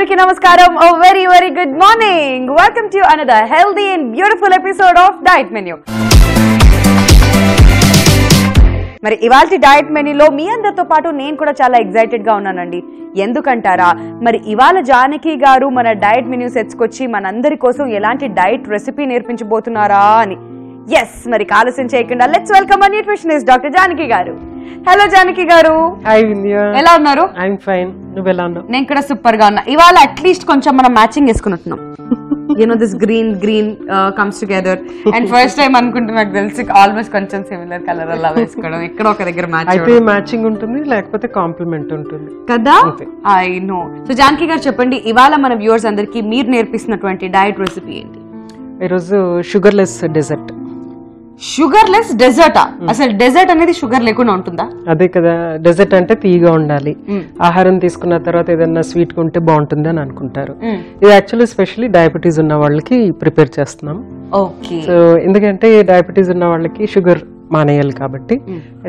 Andariki namaskaram. A very very good morning. Welcome to another healthy and beautiful episode of Diet Menu. మరి ఇవాల్టి diet మెనూలో మీ అందరితో పాటు నేను కూడా చాలా ఎక్సైటెడ్ గా ఉన్నానండి. ఎందుకంటారా, మరి ఇవాళ జానకి గారు మన డయట్ మెనూ సెట్స్కొచ్చి మనందరి కోసం ఎలాంటి డయట్ రెసిపీ నేర్పించబోతున్నారా అని. ఎస్, మరి ఆలస్యం చేయకుండా let's welcome our nutritionist doctor Janaki గారు. హలో జానకి గారు. హాయ్ వింధ్య. ఎలా ఉన్నారు? I'm fine. నువ్వు ఎలా ఉన్నావు? నేను కూడా సూపర్ గా ఉన్నా. ఇవాళ అట్లీస్ట్ కొంచెం మనం మ్యాచింగ్ వేసుకున్నట్టున్నాం. This green comes together and first time అనుకుంటే నాకు తెలిసి ఆల్మోస్ట్ కొంచెం సిమిలర్ కలర్ అలా వేసుకోవడం ఇక్కడ ఒక దగ్గర అయితే మ్యాచింగ్ ఉంటుంది, లేకపోతే కాంప్లిమెంట్ ఉంటుంది కదా. I know. సో జానకి గారు చెప్పండి, ఇవాళ మన వ్యూవర్స్ అందరికి మీరు నేర్పిస్తున్నటువంటి డయట్ రెసిపీ ఏంటి? ఈరోజు షుగర్లెస్ డెజర్ట్. షుగర్లెస్ డెజర్టా? అసలు డెజర్ట్ అనేది షుగర్ లేకుండా ఉంటుందా? అదే కదా, డెజర్ట్ అంటే తీయగా ఉండాలి. ఆహారం తీసుకున్న తర్వాత ఏదన్నా స్వీట్ ఉంటే బాగుంటుంది అని అనుకుంటారు. ఇది యాక్చువల్లీ స్పెషల్లీ డయాబెటీస్ ఉన్న వాళ్ళకి ప్రిపేర్ చేస్తున్నాం. సో ఎందుకంటే డయాబెటీస్ ఉన్న వాళ్ళకి షుగర్ మానేయాలి కాబట్టి,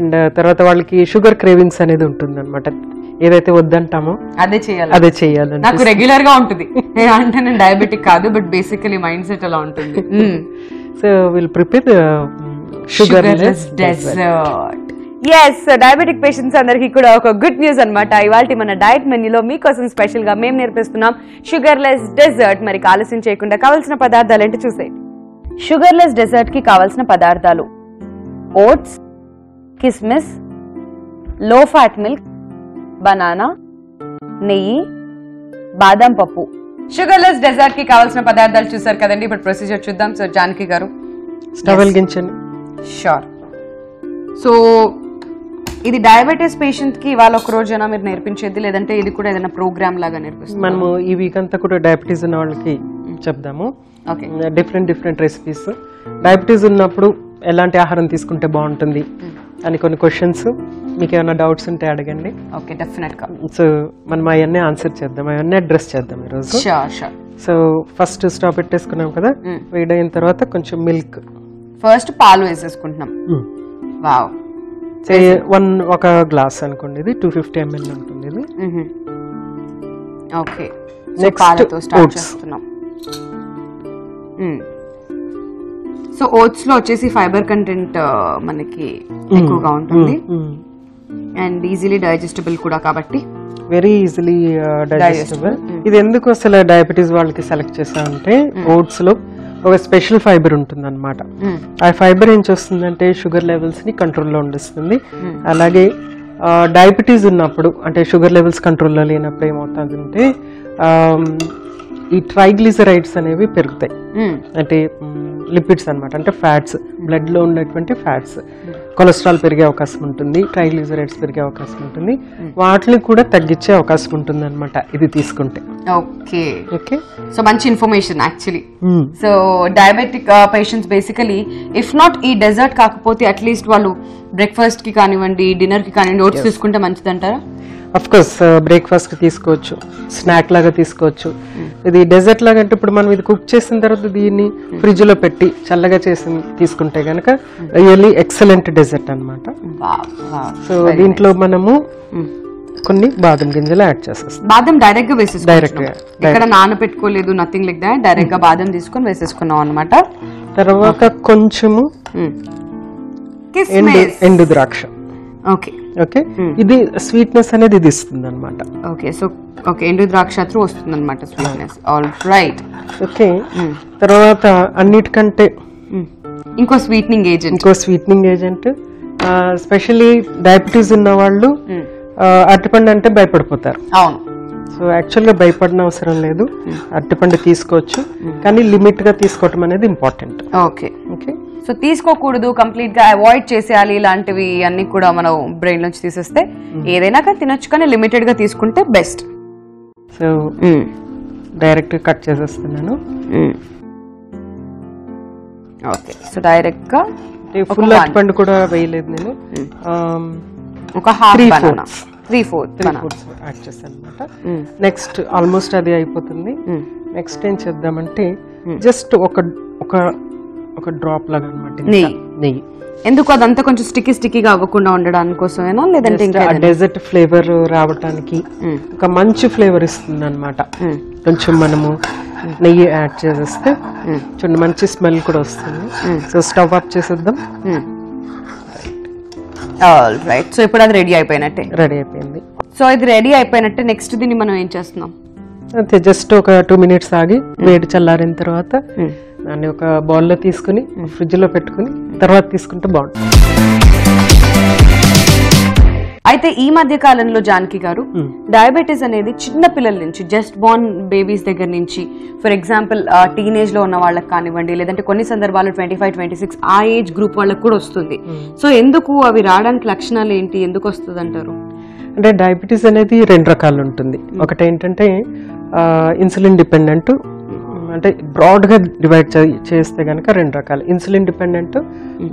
అండ్ తర్వాత వాళ్ళకి షుగర్ క్రేవింగ్స్ అనేది ఉంటుంది అనమాట. ఏదైతే వద్దంటామో అదే చేయాలి. నాకు రెగ్యులర్ గా ఉంటుంది. అంటే నేను డయాబెటిక్ కాదు, బట్ బేసికలీ మైండ్ సెట్ అలా ఉంటుంది. So will prepare sugarless dessert. Yes, diabetic patients అందరికి కూడా ఒక గుడ్ న్యూస్ అన్నమాట. ఇవాళ మన డయట్ మెన్యూలో మీకోసం స్పెషల్ గా మేము నేర్పిస్తున్నాం షుగర్లెస్ డెజర్ట్. మరి ఆలస్యం చేయకుండా కావాల్సిన పదార్థాలు ఏంటి చూసేయండి. షుగర్లెస్ డెజర్ట్ కి కావాల్సిన పదార్థాలు: ఓట్స్, కిస్మిస్, లో ఫ్యాట్ మిల్క్, బనానా, నెయ్యి, బాదం పప్పు. షుగర్లెస్ డెజర్ట్ కి కావాల్సిన పదార్థాలు చూసారు కదండి. ఇప్పుడు ప్రొసీజర్ చూద్దాం. సో జానకి గారు స్టవ్ వెలిగించండి. షూర్. సో ఇది డయాబెటీస్ పేషెంట్ కి ఇవాళ ఒక రోజైనా మీరు నేర్పించేది, లేదంటే ఇది కూడా ఏదైనా ప్రోగ్రామ్ లాగా నేర్పిస్తాం? మనము ఈ వీక్ అంతా కూడా డయాబెటీస్ ఉన్న వాళ్ళకి చెప్దాము. Different recipes. డయాబెటీస్ ఉన్నప్పుడు ఎలాంటి ఆహారం తీసుకుంటే బాగుంటుంది అని కొన్ని క్వశ్చన్స్, మీకు ఏమైనా డౌట్స్ ఉంటే అడగండి. ఓకే, డెఫినెట్ గా. సో మనం అవన్నీ ఆన్సర్ చేద్దాం, అవన్నీ అడ్రస్ చేద్దాం ఈరోజు. సో ఫస్ట్ స్టవ్ పెట్టేసుకున్నాం కదా, వేడైన తర్వాత కొంచెం మిల్క్. ఫస్ట్ పాలు వేసేసుకుంటున్నాం. వావ్. ఒక గ్లాస్ అనుకోండి, ఇది 250 ml ఉంటుంది ఇది. ఓకే, నెక్స్ట్ స్టార్ట్ చేస్తున్నాం. సో ఓట్స్ లో వచ్చేసి ఫైబర్ కంటెంట్ మనకి ఎక్కువగా ఉంటుంది అండ్ ఈజీలీ డైజెస్టబుల్ కూడా, కాబట్టి వెరీ ఈజీలీ డైజెస్టబుల్. ఇది ఎందుకు అసలు డయాబెటీస్ వాళ్ళకి సెలెక్ట్ చేసామంటే, ఓట్స్ లో ఒక స్పెషల్ ఫైబర్ ఉంటుంది అనమాట. ఆ ఫైబర్ ఏం చేస్తుందంటే షుగర్ లెవెల్స్ ని కంట్రోల్లో ఉండిస్తుంది. అలాగే డయాబెటీస్ ఉన్నప్పుడు, అంటే షుగర్ లెవెల్స్ కంట్రోల్లో లేనప్పుడు ఏమవుతుందంటే ఈ ట్రైగ్లిజరైడ్స్ అనేవి పెరుగుతాయి. అంటే లిపిడ్స్ అనమాట, అంటే ఫ్యాట్స్, బ్లడ్ లో ఉన్నటువంటి ఫ్యాట్స్, కొలెస్ట్రాల్ పెరిగే అవకాశం ఉంటుంది, ట్రైగ్లిజరైడ్స్ పెరిగే అవకాశం ఉంటుంది. వాటిని కూడా తగ్గించే అవకాశం ఉంటుంది అనమాట ఇది తీసుకుంటే. Okay okay. సో మంచి information actually. So diabetic patients basically if not ఈ డెజర్ట్ కాకపోతే అట్లీస్ట్ వాళ్ళు బ్రేక్ఫాస్ట్ కి కానివ్వండి, డిన్నర్ కి కానివ్వండి ఓట్స్ తీసుకుంటే మంచిది అంటారా? అఫ్ కోర్స్, బ్రేక్ఫాస్ట్ కి తీసుకోవచ్చు, స్నాక్ లాగా తీసుకోవచ్చు. ఇది డెజర్ట్ లాగా అంటే ఇప్పుడు మనం ఇది కుక్ చేసిన తర్వాత దీన్ని ఫ్రిడ్జ్ లో పెట్టి చల్లగా చేసి తీసుకుంటే గనక రియల్లీ ఎక్సలెంట్ డెజర్ట్ అన్నమాట. సో దీంట్లో మనము కొన్ని బాదం గింజలు యాడ్ చేసేస్తాం. బాదం డైరెక్ట్ గా వేసేసుకుంటాం, ఇక్కడ నానబెట్టుకోలేదు, నథింగ్ లైక్ దట్. డైరెక్ట్ గా బాదం తీసుకొని వేసేసుకున్నాం అన్నమాట. తర్వాత కొంచెము ఎండు ద్రాక్ష. ఓకే ఓకే, ఇది స్వీట్నెస్ అనేది ఇది ఇస్తుంది అనమాట. ఓకే, సో ఓకే, ఎండు ద్రాక్ష త్రూ వస్తుంది అనమాట స్వీట్నెస్. All right. ఓకే, తర్వాత అన్నిటికంటే ఇంకో స్వీట్నింగ్ ఏజెంట్ స్పెషల్లీ డయాబెటీస్ ఉన్న వాళ్ళు అరటిపండు అంటే భయపడిపోతారు. అవును. సో యాక్చువల్ గా భయపడిన అవసరం లేదు, అరటిపండు తీసుకోవచ్చు, కానీ లిమిట్ గా తీసుకోవటం అనేది ఇంపార్టెంట్. Okay okay. సో తీసుకోకూడదు, కంప్లీట్ గా అవాయిడ్ చేసేయాలి, ఇలాంటివి అన్ని కూడా మనం బ్రెయిన్ నుంచి తీసేస్తే ఏదైనా కానీ తినొచ్చు, కానీ లిమిటెడ్ గా తీసుకుంటే బెస్ట్. సో డైరెక్ట్ కట్ చేసేస్తున్నాను. ఓకే, సో డైరెక్ట్ గా ఫుల్ అరటిపండు కూడా వేయలేదు నేను, ఒక హాఫ్ బనానా, 3/4 యాడ్ చేస్తాను అనమాట. నెక్స్ట్ ఆల్మోస్ట్ అది అయిపోతుంది. నెక్స్ట్ ఏం చేద్దామంటే జస్ట్ ఒక డ్రాప్ లాగా అనమాట నెయ్యి. ఎందుకు అదంతా కొంచెం స్టిక్కీగా అవ్వకుండా ఉండడానికి కోసమేనా లేదంటే ఇంకా డెజర్ట్ ఫ్లేవర్ రావడానికి ఒక మంచి ఫ్లేవర్ ఇస్తుంది అనమాట. కొంచెం మనము నెయ్యి యాడ్ చేసేస్తే చూడండి మంచి స్మెల్ కూడా వస్తుంది. సో స్టవ్ ఆఫ్ చేసేద్దాం. రైట్, సో ఇప్పుడు అది రెడీ అయిపోయినట్టే. రెడీ అయిపోయింది. సో ఇది రెడీ అయిపోయినట్టే. నెక్స్ట్ దీన్ని మనం ఏం చేస్తున్నాం? అంతే, జస్ట్ ఒక 2 minutes ఆగి వేడి చల్లారిన తర్వాత దాన్ని ఒక బౌల్లో తీసుకుని ఫ్రిడ్జ్ లో పెట్టుకుని తర్వాత తీసుకుంటే బాగుంటుంది. అయితే ఈ మధ్య కాలంలో జానకి గారు డయాబెటీస్ అనేది చిన్న పిల్లల నుంచి, జస్ట్ బోర్న్ బేబీస్ దగ్గర నుంచి, ఫర్ ఎగ్జాంపుల్ టీనేజ్ లో ఉన్న వాళ్ళకి కానివ్వండి, లేదంటే కొన్ని సందర్భాల్లో 25, 26 ఆ ఏజ్ గ్రూప్ వాళ్ళకి కూడా వస్తుంది. సో ఎందుకు అవి రావడానికి లక్షణాలు ఏంటి, ఎందుకు వస్తుంది అంటారు? అంటే డయాబెటీస్ అనేది 2 రకాలు ఉంటుంది. ఒకటి ఏంటంటే ఇన్సులిన్ డిపెండెంట్, అంటే బ్రాడ్ గా డివైడ్ చేస్తే కనుక 2 రకాలు. Insulin dependent,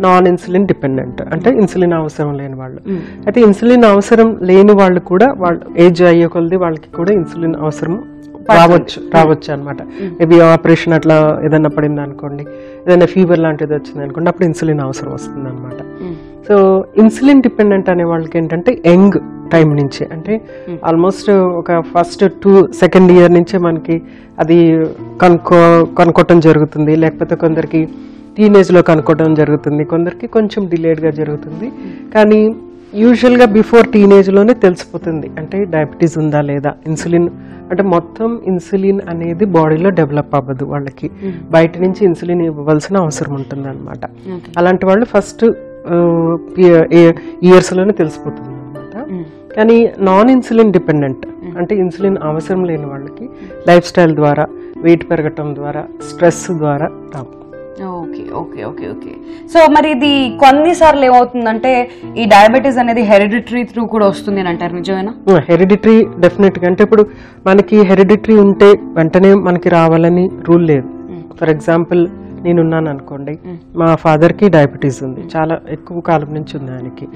non insulin dependent, అంటే ఇన్సులిన్ అవసరం లేని వాళ్ళు. అయితే ఇన్సులిన్ అవసరం లేని వాళ్ళు కూడా వాళ్ళు ఏజ్ అయ్యే కొలది వాళ్ళకి కూడా ఇన్సులిన్ అవసరం రావచ్చు అనమాట. మేబీ ఆపరేషన్ అట్లా ఏదైనా పడింది అనుకోండి, ఏదైనా ఫీవర్ లాంటిది వచ్చింది అనుకోండి, అప్పుడు ఇన్సులిన్ అవసరం వస్తుంది అనమాట. సో ఇన్సులిన్ డిపెండెంట్ అనే వాళ్ళకి ఏంటంటే యంగ్ టైం నుంచి, అంటే ఆల్మోస్ట్ ఒక ఫస్ట్ 2nd year నుంచే మనకి అది కనుక్కోవటం జరుగుతుంది. లేకపోతే కొందరికి టీనేజ్ లో కనుక్కోవడం జరుగుతుంది, కొందరికి కొంచెం డిలేడ్ గా జరుగుతుంది. కానీ యూజువల్ గా బిఫోర్ టీనేజ్ లోనే తెలిసిపోతుంది అంటే డయాబెటీస్ ఉందా లేదా. ఇన్సులిన్ అంటే మొత్తం ఇన్సులిన్ అనేది బాడీలో డెవలప్ అవ్వదు, వాళ్ళకి బయట నుంచి ఇన్సులిన్ ఇవ్వవలసిన అవసరం ఉంటుంది అనమాట. అలాంటి వాళ్ళు ఫస్ట్ ఇయర్స్ లోనే తెలిసిపోతుంది అనమాట. కానీ నాన్ ఇన్సులిన్ డిపెండెంట్, అంటే ఇన్సులిన్ అవసరం లేని వాళ్ళకి లైఫ్ స్టైల్ ద్వారా, వెయిట్ పెరగటం ద్వారా, స్ట్రెస్ ద్వారా రావు. Okay okay okay okay so మరి ఇది కొన్నిసార్లు ఏమవుతుందంటే ఈ డయాబెటీస్ అనేది హెరిడిటరీ త్రూ కూడా వస్తుంది అని అంటారు, నిజమేనా? హెరిడిటరీ డెఫినెట్ గా. అంటే ఇప్పుడు మనకి హెరిడిటరీ ఉంటే వెంటనే మనకి రావాలని రూల్ లేదు. ఫర్ ఎగ్జాంపుల్ నేనున్నాను అనుకోండి, మా ఫాదర్ కి డయాబెటీస్ ఉంది, చాలా ఎక్కువ కాలం నుంచి ఉంది ఆయనకి.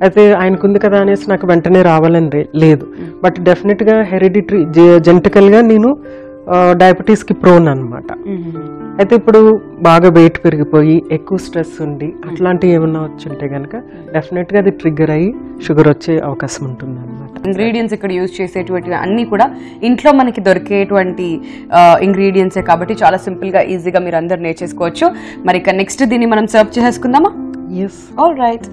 అయితే ఆయనకుంది కదా అనేసి నాకు వెంటనే రావాలని లేదు. బట్ డెఫినెట్ గా హెరిడిటరీ జెనెటికల్ గా నేను డయాబెటీస్ కి ప్రోన్ అనమాట. అయితే ఇప్పుడు బాగా వెయిట్ పెరిగిపోయి ఎక్కువ స్ట్రెస్ ఉండి అట్లాంటివి ఏమన్నా వచ్చుంటే కనుక డెఫినెట్ గా అది ట్రిగ్గర్ అయ్యి షుగర్ వచ్చే అవకాశం ఉంటుంది అనమాట. ఇంగ్రీడియంట్స్ ఇక్కడ యూజ్ చేసేటువంటి అన్ని కూడా ఇంట్లో మనకి దొరికేటువంటి ఇంగ్రీడియంట్సే కాబట్టి చాలా సింపుల్ గా ఈజీగా మీరు అందరు నేర్చేసుకోవచ్చు. మరి ఇక నెక్స్ట్ దీన్ని మనం సర్వ్ చేసుకుందామా? Yes, all right.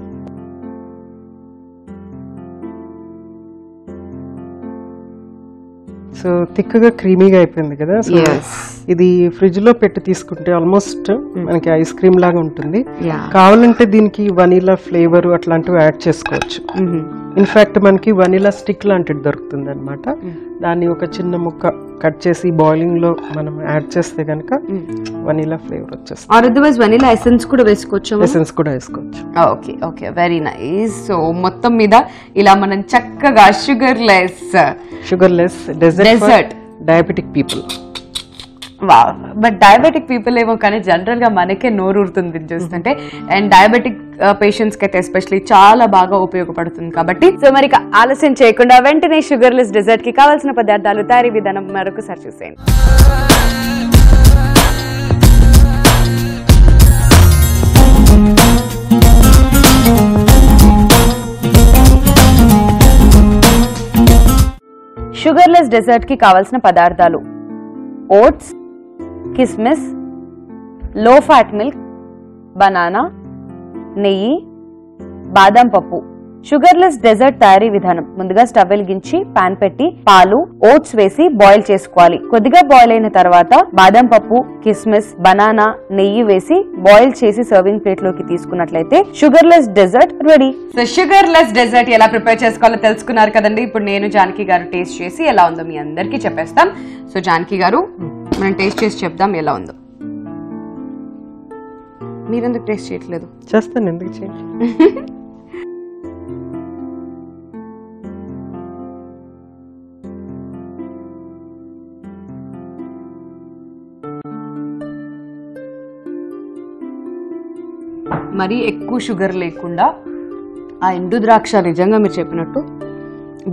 సో థిక్గా క్రీమీగా అయిపోయింది కదా. సో ఇది ఫ్రిడ్జ్ లో పెట్టి తీసుకుంటే ఆల్మోస్ట్ మనకి ఐస్ క్రీమ్ లాగా ఉంటుంది. కావాలంటే దీనికి వనీలా ఫ్లేవర్ అట్లాంటివి యాడ్ చేసుకోవచ్చు. ఇన్ఫాక్ట్ మనకి వనీలా స్టిక్ లాంటిది దొరుకుతుంది అనమాట. దాన్ని ఒక చిన్న ముక్క కట్ చేసి బాయిలింగ్ లో మనం యాడ్ చేస్తే కనుక వనీలా ఫ్లేవర్ వచ్చేస్తుంది. అదర్వైజ్ వనీలా ఎసెన్స్ కూడా వేసుకోవచ్చు. ఎసెన్స్ కూడా వేసుకోవచ్చు. Okay okay, very nice. So మొత్తం మీద ఇలా మనం చక్కగా sugar less dessert diabetic people. But diabetic people ఏమో కానీ జనరల్ గా మనకే నోరూరుతుంది చూస్తుంటే. అండ్ డయాబెటిక్ పేషెంట్స్ కి అయితే ఎస్పెషల్లీ చాలా బాగా ఉపయోగపడుతుంది కాబట్టి. సో మరి ఆలస్యం చేయకుండా వెంటనే షుగర్ లెస్ డెజర్ట్ కి కావాల్సిన పదార్థాలు, తయారీ విధానం మరొకసారి చూసేయండి. షుగర్ లెస్ డెజర్ట్ కి కావాల్సిన పదార్థాలు: ఓట్స్, కిస్మిస్, లో ఫ్యాట్ మిల్క్, బనానా, నెయ్యి, బాదం పప్పు. షుగర్ లెస్ డెజర్ట్ తయారీ విధానం: ముందుగా స్టవ్ వెలిగించి పాన్ పెట్టి పాలు, ఓట్స్ వేసి బాయిల్ చేసుకోవాలి. కొద్దిగా బాయిల్ అయిన తర్వాత బాదం పప్పు, కిస్మిస్, బనానా, నెయ్యి వేసి బాయిల్ చేసి సర్వింగ్ ప్లేట్ లోకి తీసుకున్నట్లయితే sugar less dessert ready. So sugar less dessert ఎలా ప్రిపేర్ చేసుకోవాలో తెలుసుకున్నారు కదండి. ఇప్పుడు నేను జానకి గారు టేస్ట్ చేసి ఎలా ఉందో మీ అందరికీ చెప్పేస్తాం. సో జానకి గారు మనం టేస్ట్ చేసి చెప్దాం ఎలా ఉందో. మీరెందుకు టేస్ట్ చేయట్లేదు? చేస్తాను, ఎందుకు చేయండి. మరీ ఎక్కువ షుగర్ లేకుండా ఆ ఎండు ద్రాక్ష నిజంగా మీరు చెప్పినట్టు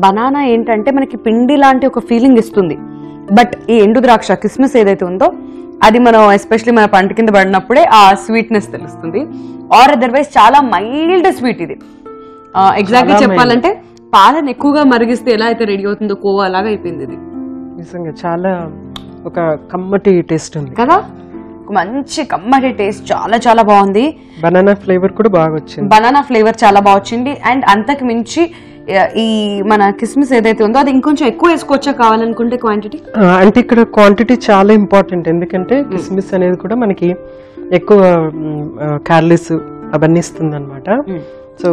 బనానా ఏంటంటే మనకి పిండి లాంటి ఒక ఫీలింగ్ ఇస్తుంది. బట్ ఈ ఎండు ద్రాక్ష కిస్మిస్ ఏదైతే ఉందో అది మనం ఎస్పెషల్లీ మన పంట కింద పడినప్పుడే ఆ స్వీట్నెస్ తెలుస్తుంది. ఆర్ అదర్వైజ్ చాలా మైల్డ్ స్వీట్ ఇది. ఎగ్జాక్ట్లీ చెప్పాలంటే పాలను ఎక్కువగా మరిగిస్తే ఎలా అయితే రెడీ అవుతుందో కోవా అలాగా అయిపోయింది ఇది. నిజంగా చాలా ఒక కమ్మటి టేస్ట్ ఉంది కదా, ఒక మంచి కమ్మటి టేస్ట్, చాలా చాలా బాగుంది. బనానా ఫ్లేవర్ కూడా బాగా వచ్చింది. బనానా ఫ్లేవర్ చాలా బాగా వచ్చింది. అండ్ అంతకు మించి ఈ మన కిస్మిస్ ఏదైతే ఉందో అది ఇంకొంచెం ఎక్కువ వేసుకోవచ్చా కావాలనుకుంటే క్వాంటిటీ? అంటే ఇక్కడ క్వాంటిటీ చాలా ఇంపార్టెంట్, ఎందుకంటే కిస్మిస్ అనేది కూడా మనకి ఎక్కువ క్యాలరీస్ అవన్నీ ఇస్తుంది అనమాట. సో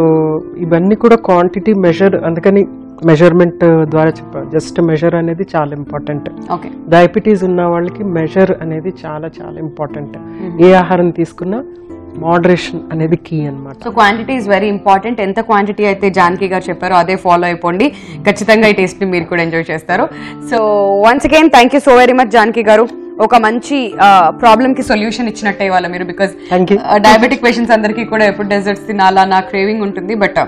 ఇవన్నీ కూడా క్వాంటిటీ మెజర్, అందుకని మెజర్మెంట్ ద్వారా జస్ట్ మెజర్ అనేది చాలా ఇంపార్టెంట్. డయాబెటీస్ ఉన్న వాళ్ళకి మెజర్ అనేది చాలా చాలా ఇంపార్టెంట్. ఏ ఆహారం తీసుకున్నా మోడరేషన్ అనేది కీ అన్నమాట. So quantity is very important. ఎంత క్వాంటిటీ అయితే జానకి గారు చెప్పారో అదే ఫాలో అయిపోండి, ఖచ్చితంగా ఈ టేస్ట్ ని మీరు కూడా ఎంజాయ్ చేస్తారు. So once again thank you so very much Janaki గారు. ఒక మంచి ప్రాబ్లమ్ కి సొల్యూషన్ ఇచ్చినట్టే ఇవాళ మీరు, బికాస్ డయాబెటిక్ పేషెంట్స్ అందరికీ కూడా ఎప్పుడు డెజర్ట్స్ తినాలా నా క్రేవింగ్ ఉంటుంది. బట్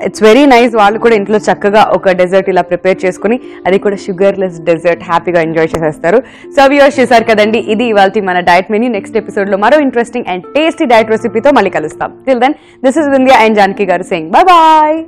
ఇట్స్ వెరీ నైస్, వాళ్ళు కూడా ఇంట్లో చక్కగా ఒక డెజర్ట్ ఇలా ప్రిపేర్ చేసుకుని అది కూడా షుగర్లెస్ డెజర్ట్ హ్యాపీగా ఎంజాయ్ చేసేస్తారు. సో వ్యూవర్స్ చేశారు కదండి, ఇది ఇవాల్టి మన డైట్ మెన్యూ. నెక్స్ట్ ఎపిసోడ్ లో మరో ఇంట్రెస్టింగ్ అండ్ టేస్టీ డైట్ రెసిపీతో మళ్ళీ కలుస్తాం. Till then this is Vindhya and Janaki గారు సేయింగ్ బై బాయ్.